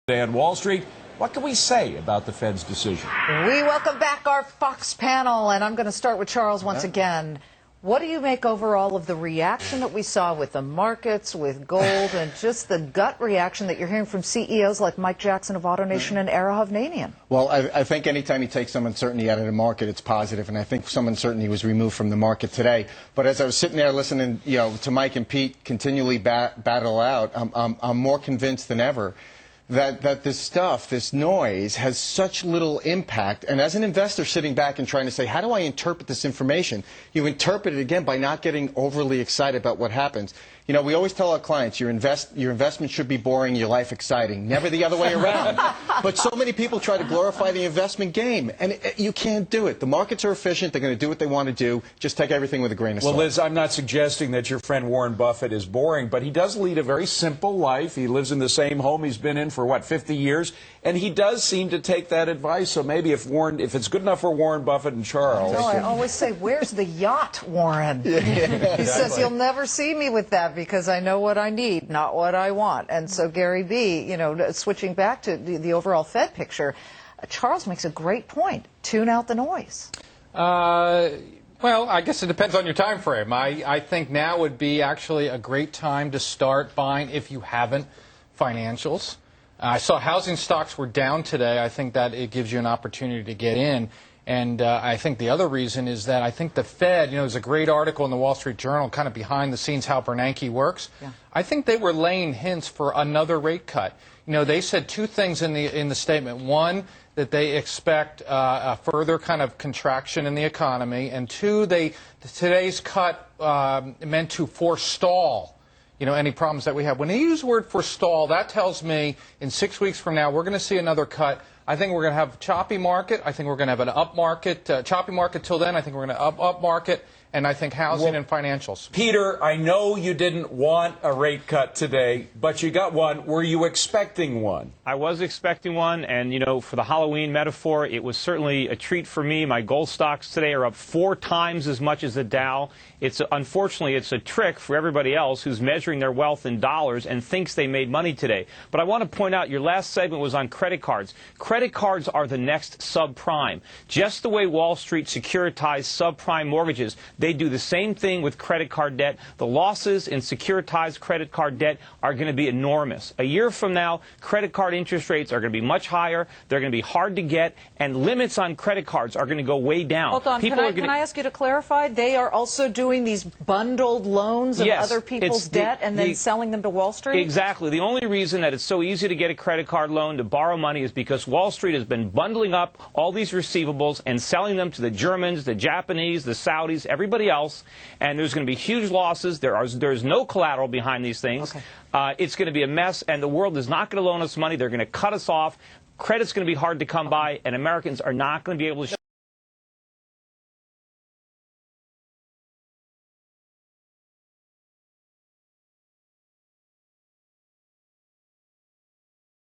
Today on Wall Street, what can we say about the Fed's decision? We welcome back our Fox panel, and I'm going to start with Charles once again. What do you make overall of the reaction that we saw with the markets, with gold, and just the gut reaction that you're hearing from CEOs like Mike Jackson of AutoNation and Ara Hovnanian? Well, I think anytime you take some uncertainty out of the market, it's positive, and I think some uncertainty was removed from the market today. But as I was sitting there listening, to Mike and Pete continually battle out, I'm more convinced than ever that this stuff, this noise, has such little impact. And as an investor sitting back and trying to say, how do I interpret this information? You interpret it, again, by not getting overly excited about what happens. We always tell our clients, your investment should be boring, your life exciting. Never the other way around. But so many people try to glorify the investment game, and you can't do it. The markets are efficient. They're going to do what they want to do. Just take everything with a grain of salt. Well, Liz, I'm not suggesting that your friend Warren Buffett is boring, but he does lead a very simple life. He lives in the same home he's been in for, 50 years? And he does seem to take that advice. So maybe if it's good enough for Warren Buffett and Charles. No, I always say, where's the yacht, Warren? He says, you'll never see me with that because I know what I need, not what I want. And so Gary B., switching back to the overall Fed picture, Charles makes a great point. Tune out the noise. Well, I guess it depends on your time frame. I think now would be actually a great time to start buying, if you haven't, financials. I saw housing stocks were down today. I think that it gives you an opportunity to get in. And I think the other reason is that I think the Fed, there's a great article in the Wall Street Journal, kind of behind the scenes how Bernanke works. Yeah. I think they were laying hints for another rate cut. They said two things in the statement. One, that they expect a further kind of contraction in the economy. And two, today's cut meant to forestall any problems that we have. When they use the word forestall, that tells me in 6 weeks from now we're going to see another cut. I think we're going to have a choppy market. I think we're going to have an up market, choppy market till then. I think we're going to up market, and I think housing and financials. Peter, I know you didn't want a rate cut today, but you got one. Were you expecting one? I was expecting one, and, for the Halloween metaphor, it was certainly a treat for me. My gold stocks today are up 4 times as much as the Dow. Unfortunately, it's a trick for everybody else who's measuring their wealth in dollars and thinks they made money today. But I want to point out, your last segment was on credit cards. Credit cards are the next subprime. Just the way Wall Street securitized subprime mortgages, they do the same thing with credit card debt. The losses in securitized credit card debt are going to be enormous. A year from now, credit card interest rates are going to be much higher. They're going to be hard to get, and limits on credit cards are going to go way down. Hold on. Can I ask you to clarify? They are also doing these bundled loans of other people's debt and then selling them to Wall Street? Exactly. The only reason that it's so easy to get a credit card loan to borrow money is because Wall Street has been bundling up all these receivables and selling them to the Germans, the Japanese, the Saudis, everybody else, and there's going to be huge losses. There's no collateral behind these things. Okay. It's going to be a mess, and the world is not going to loan us money. They're going to cut us off. Credit's going to be hard to come by, and Americans are not going to be able to